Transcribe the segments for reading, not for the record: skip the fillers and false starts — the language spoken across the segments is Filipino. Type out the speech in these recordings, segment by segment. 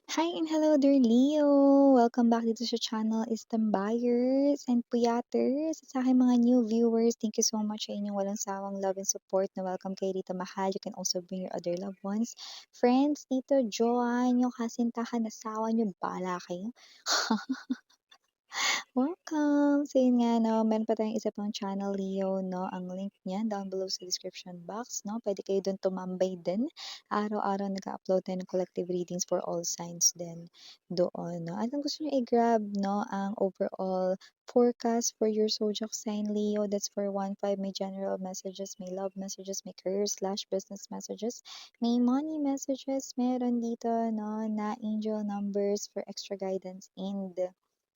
Hi and hello dear Leo! Welcome back dito sa channel is Tambayers and Puyaters. At sa aking mga new viewers, thank you so much sa inyong walang sawang love and support na welcome kay Rita Mahal. You can also bring your other loved ones. Friends, Tito Joan, yung kasintahan na sawa nyo, bala kayo. Welcome! So yun nga, no, meron pa tayong isa pang channel, Leo, no, ang link niya down below sa description box, no, pwede kayo dun tumambay din. Araw-araw nag-upload tayo ng collective readings for all signs din doon, no. At kung gusto nyo i-grab, no, ang overall forecast for your zodiac sign, Leo, that's for 1-5, may general messages, may love messages, may career/business messages, may money messages, meron dito, no, na angel numbers for extra guidance and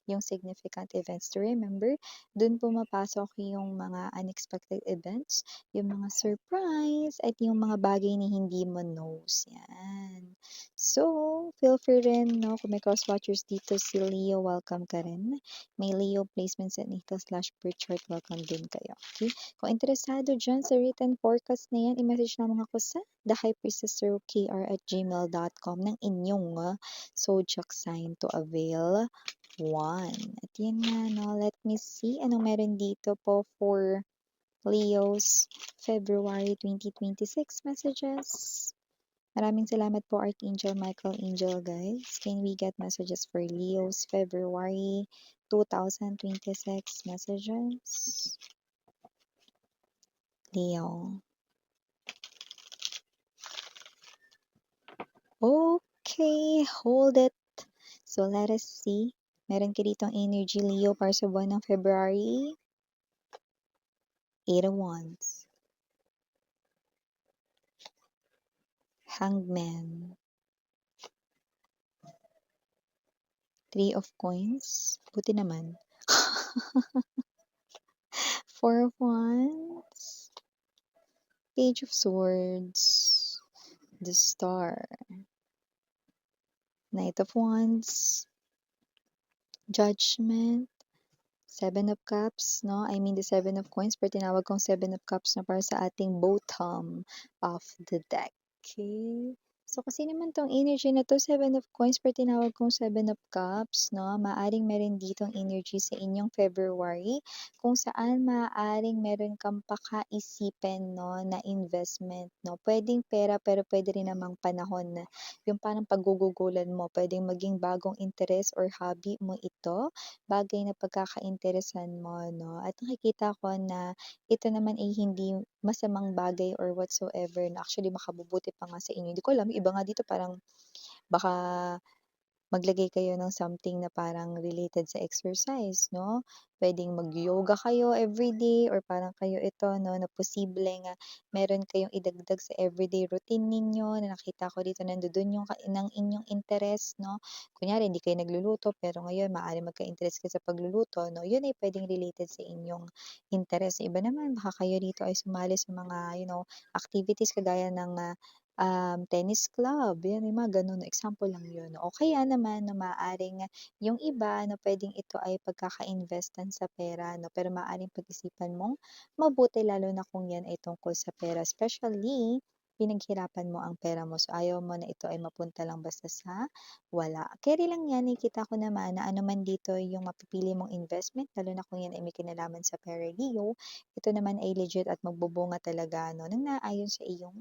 yung significant events to remember. Dun pumapasok yung mga unexpected events, yung mga surprise, at yung mga bagay na hindi mo knows. Yan. So, feel free rin, no, kung may cross watchers dito si Leo, welcome ka rin. May Leo placements at natal/birth chart, welcome din kayo. Okay? Kung interesado dyan sa written forecast na yan, i-message naman ako sa thehypersisterkr@gmail.com ng inyong zodiac sign to avail 1. At yun nga, no, let me see anong meron dito po for Leo's February 2026 messages. Maraming salamat po, Archangel Michael Angel, guys. Can we get messages for Leo's February 2026 messages? Leo. Okay, hold it. So, let us see. Meron ka ditong energy, Leo, para sa buwan ng February. 8 of Wands. Hangman. 3 of Coins. Buti naman. 4 of Wands. Page of Swords. The Star. Knight of Wands. Judgment. 7 of Cups, no? I mean the 7 of Coins, pero tinawag kong 7 of Cups na para sa ating bottom of the deck. Okay? So, kasi naman tong energy na to, 7 of Coins, pero tinawag kong 7 of Cups, no? Maaring meron ditong energy sa inyong February, kung saan maaring meron kang pakaisipin, no, na investment, no? Pwedeng pera, pero pwede rin namang panahon na yung parang paggugugulan mo, pwedeng maging bagong interest or hobby mo ito, bagay na pagkakainteresan mo, no? At nakikita ko na ito naman ay hindi masamang bagay or whatsoever na actually makabubuti pa nga sa inyo. Hindi ko alam, iba nga dito parang baka maglagay kayo ng something na parang related sa exercise, no? Pwedeng mag-yoga kayo everyday or parang kayo ito, no, na posibleng meron kayong idagdag sa everyday routine ninyo na nakita ko dito nandoon yung ng inyong interest, no? Kunyari, hindi kayo nagluluto pero ngayon maaari magka-interest kayo sa pagluluto, no? Yun ay pwedeng related sa inyong interest. Iba naman, baka kayo dito ay sumali sa mga, activities kagaya ng tennis club, yan yung mga gano'n, example lang yun. O kaya naman na maaaring yung iba na puwedeng ito ay pagkaka-investan sa pera 'no, pero maaaring pag-isipan mong mabuti lalo na kung yan ay tungkol sa pera, especially pinaghirapan mo ang pera mo. So, ayaw mo na ito ay mapunta lang basta sa wala. Keri lang yan, nakikita ko naman na ano man dito yung mapipili mong investment, lalo na kung yan ay may kinalaman sa pera, Leo, ito naman ay legit at magbubunga talaga 'no, ng naayon sa iyong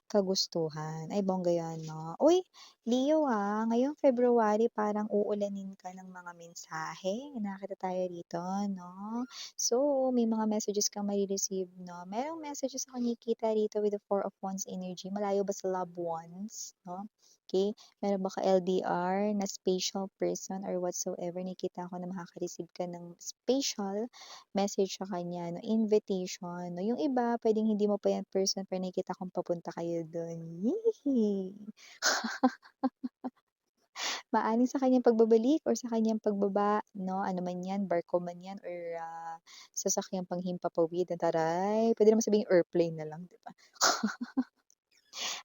kagustuhan. Ay bongga 'yan 'no. Uy, Leo, ngayong February parang uulanin ka ng mga mensahe, nakita tayo rito 'no. So, may mga messages kang mare-receive 'no. Merong messages akong nakikita rito with the Four of Wands energy, malayo ba sa loved ones 'no. Okay, meron ba ka-LDR na special person or whatsoever, nakikita ko na makaka-receive ka ng special message sa kanya 'no, invitation 'no. Yung iba puwedeng hindi mo pa yan person pero nakikita kong papunta kayo dun, yehey! Maaaring sa kanyang pagbabalik or sa kanyang pagbaba 'no, ano man yan, barko man yan or, sasakyang panghimpapawid na taray! Puwede naman sabihing airplane na lang, 'di ba?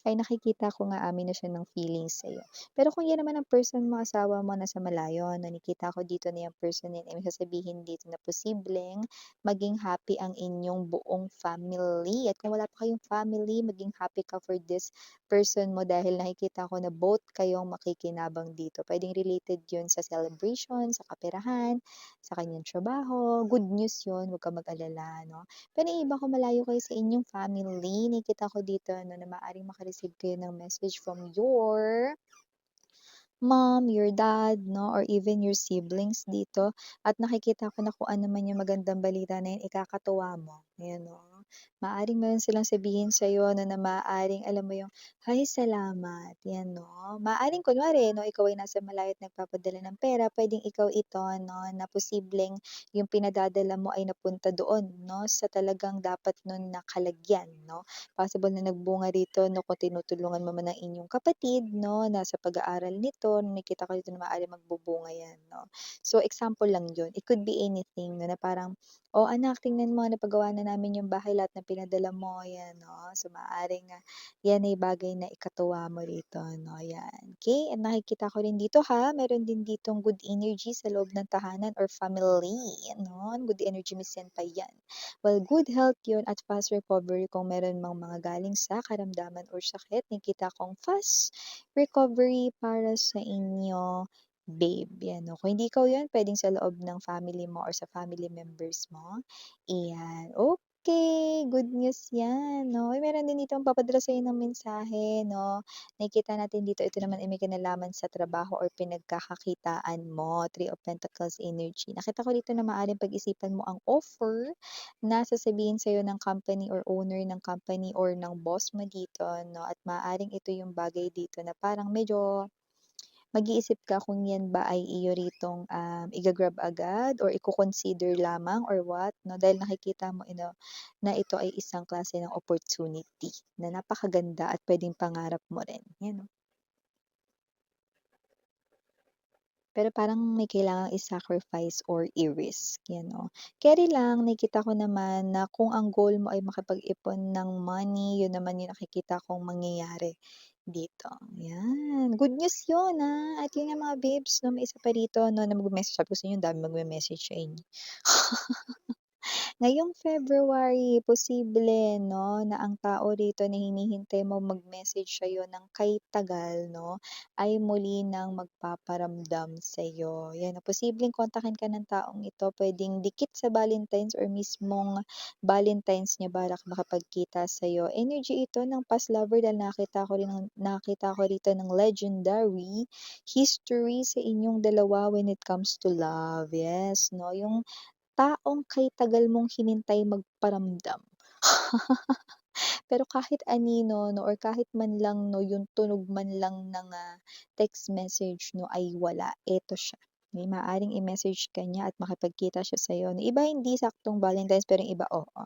Ay nakikita ko nga amin na siya ng feelings sa'yo. Pero kung yan naman ang person mo, asawa mo, nasa malayo, no, nakikita ko dito na yung person na yun ay may sasabihin dito na posibleng maging happy ang inyong buong family. At kung wala pa kayong family, maging happy ka for this person mo dahil nakikita ko na both kayong makikinabang dito. Puwedeng related 'yun sa celebration, sa kaperahan, sa kanyang trabaho. Good news 'yun, huwag kang mag-alala 'no. Pero yung iba kung malayo kayo sa inyong family, nakikita ko dito 'no na maaaring maka-receive kayo ng message from your mom, your dad 'no, or even your siblings dito at nakikita ko na kung ano man yung magandang balita na yun ikakatuwa mo, ayan 'no. Maaaring meron silang sabihin sa'yo 'no na maaaring alam mo yung, "Ay salamat," 'yan 'no. Maaaring kunwari 'no, ikaw ay nasa malayo at nagpapadala ng pera, puwedeng ikaw ito 'no, na posibleng yung pinadadala mo ay napunta doon 'no, sa talagang dapat nun na kalagyan 'no. Possible na nagbunga rito 'no, kung tinutulungan mo man ang inyong kapatid 'no, na sa pag-aaral nito, nakikita ko dito na maaaring magbubunga 'yan 'no. So, example lang 'yun, it could be anything 'no, na parang, "Oh anak tingnan mo napagawa na namin yung bahay lahat ng pinadala mo," 'yan 'no. So, maaaring, 'yan ay bagay na ikatuwa mo rito 'no, 'yan. Okey, at nakikita ko rin dito meron din ditong good energy sa loob ng tahanan or family 'no, good energy may senpai 'yan. Well, good health 'yun at fast recovery kung meron mang mga galing sa karamdaman or sakit, nakikita kong fast recovery para sa inyo, babe, 'yan 'no. Kung hindi ikaw 'yun, puwedeng sa loob ng family mo or sa family members mo, iyan. Okey, good news 'yan 'no. Uy, meron din ditong papadala sa'yo ng mensahe 'no. Nakikita natin dito, ito naman ay may kinalaman sa trabaho or pinagkakakitaan mo, Three of Pentacles energy. Nakita ko dito na maaaring pag-isipan mo ang offer na sasabihin sa'yo ng company or owner ng company or ng boss mo dito 'no, at maaaring ito yung bagay dito na parang medyo mag-iisip ka kung 'yan ba ay iyo ritong, iga-grab agad or iko-consider lamang or what 'no, dahil nakikita mo na ito ay isang klase ng opportunity na napakaganda at puwedeng pangarap mo rin, 'yan 'no. Pero parang may kailangang i-sacrifice or i-risk, 'yan 'no. Keri lang nakikita ko naman na kung ang goal mo ay makapag-ipon ng money, 'yun naman yung nakikita kong mangyayari dito, 'yan. Good news 'yun, at 'yun nga mga babes 'no, may isa pa rito 'no na magme-message sabi ko sa inyo ang daming magme-message sa inyo. Ngayong February, posible 'no, na ang tao rito na hinihintay mo mag-message sa'yo ng kay tagal 'no, ay muli ng magpaparamdam sa'yo. 'Yan, posibleng kontakin ka ng taong ito, puwedeng dikit sa Valentine's or mismong Valentine's niya balak makapagkita sa'yo. Energy ito ng past lover dahil nakita ko rito ng legendary history sa inyong dalawa when it comes to love. Yes 'no, yung taong kay tagal mong hinintay magparamdam. Pero kahit anino 'no or kahit man lang 'no yung tunog man lang ng, text message 'no ay wala, eto siya. May maaaring i-message ka niya at makipagkita siya sa'yo. Yung iba hindi saktong Valentine's pero yung iba, oo.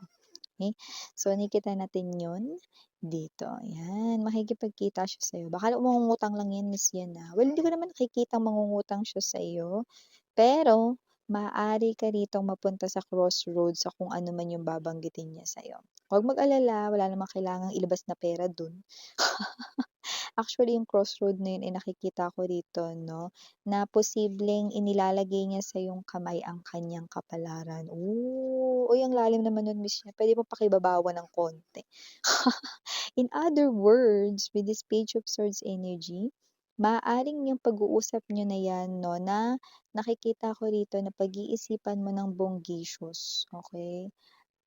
Okey? So nakikita natin yun dito, yan. Makikipagkita siya sa'yo. Baka mangungutang lang yan miss yan, Well, hindi ko naman nakikitang mangungutang siya sa'yo. Pero, maaari ka ritong mapunta sa crossroads sa kung ano man yung babanggitin niya sa'yo. Huwag mag-alala, wala namang kailangang ilabas na pera dun. Actually, yung crossroad na yun, nakikita ko rito 'no, na posibleng inilalagay niya sa iyong kamay ang kanyang kapalaran. Uy, ang lalim naman nun miss niya, puwede mo pakibabawan ng konti. In other words, with this Page of Swords energy, maaaring yung pag-uusap niyo na 'yan 'no, na nakikita ko rito na pag-iisipan mo ng bonggacious, okey,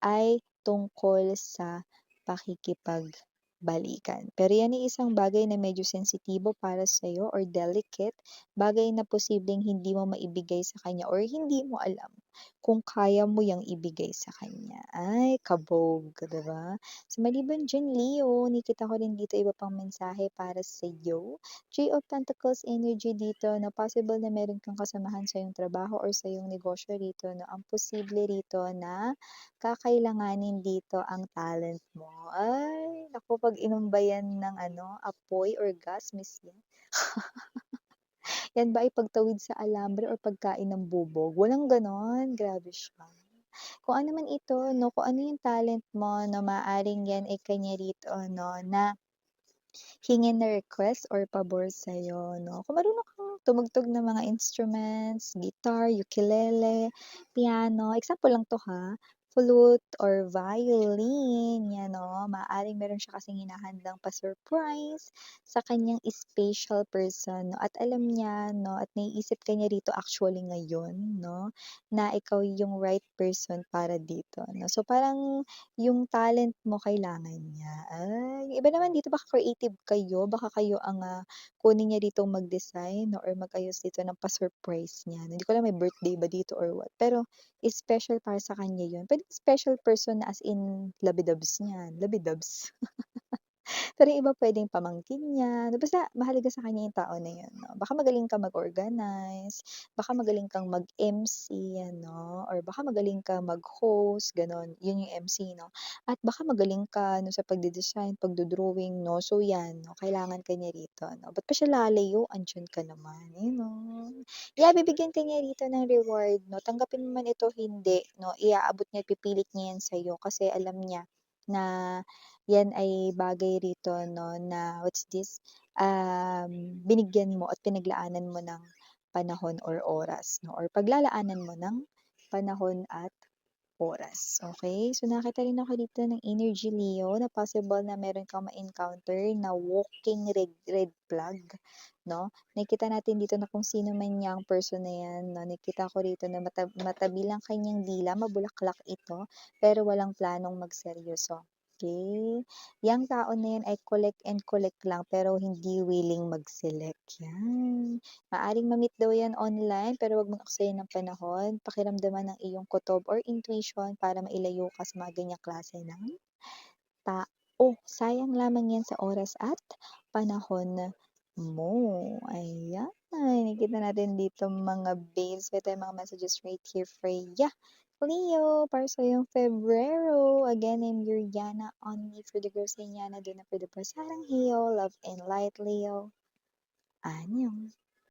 ay tungkol sa pakikipagbalikan. Pero 'yan ay isang bagay na medyo sensitibo para sa'yo or delicate, bagay na posibleng hindi mo maibigay sa kanya or hindi mo alam kung kaya mo 'yang ibigay sa kanya. Ay, kabog, 'di ba? So, maliban diyan, Leo, nakita ko rin dito iba pang mensahe para sa'yo. Three of Pentacles energy dito na possible na meron kang kasamahan sa iyong trabaho or sa iyong negosyo rito 'no. Ang posible rito na kakailanganin dito ang talent mo. Ay, naku 'pag inumbayan ng apoy or gas, miss yan. Yan ba ay pagtawid sa alambre or pagkain ng bubog? Walang gano'n, grabe siya. Kung ano man ito 'no, kung ano yung talent mo na maaaring yan ay kanya rito 'no, na hingin na request or pabor sa'yo 'no. Kung marunong kang tumugtog ng mga instruments, guitar, ukulele, piano, example lang 'to ha. flute or violin, 'yan 'no. Maaaring meron siya kasing hinahandang pa-surprise sa kanyang special person 'no, at alam niya 'no, at naiisip ka niya rito actually ngayon 'no, na ikaw yung right person para dito 'no. So, parang yung talent mo kailangan niya. Yung iba naman dito baka creative kayo, baka kayo ang, kunin niya ditong mag-design or mag-ayos dito ng pa-surprise niya. Hindi ko alam may birthday ba dito or what, pero special para sa kanya yun. Puwedeng special person na as in labidabs niyan, labidabs. Pero yung iba puwedeng pamangkin niya, 'no, basta mahalaga sa kanya yung tao na yun 'no. Baka magaling kang mag-organize, baka magaling kang mag-MC ano, or baka magaling kang mag-host gano'n, yun yung MC 'no. At baka magaling ka 'no sa pagde-design, pagdo-drawing 'no, so yan 'no, kailangan ka niya rito 'no. Ba't pa siya lalayo, andiyan ka naman, you know. Yeah, bibigyan ka niya rito ng reward 'no, tanggapin mo man ito hindi 'no, iaabot niya at pipilit niya yan sa'yo kasi alam niya na yan ay bagay rito 'no na what's this, binigyan mo at pinaglaanan mo ng panahon or oras 'no or paglalaanan mo ng panahon at oras, okey? So, nakita rin ako dito ng energy Leo na possible na meron kang ma-encounter na walking red flag 'no. Nakikita natin dito na kung sino man yang person na yan 'no, nakikita ko rito na matabi lang kanyang dila, mabulaklak ito, pero walang planong magseryoso, okey? Yang tao na yan ay collect and collect lang pero hindi willing mag-select, yan. Maaaring ma-meet daw yan online pero 'wag mong aksayin ng panahon, pakiramdaman ng iyong kutob or intuition para mailayo ka sa mga ganyang klase ng tao. Sayang lamang yan sa oras at panahon mo. Ayan, nakikita natin dito mga babes, may tayong mga messages right here for ya. Leo, para sa yung Febrero. Again, I'm your Yana, only for the girls in Yana, do not for the Sarang Heo, love and light, Leo. Anyong.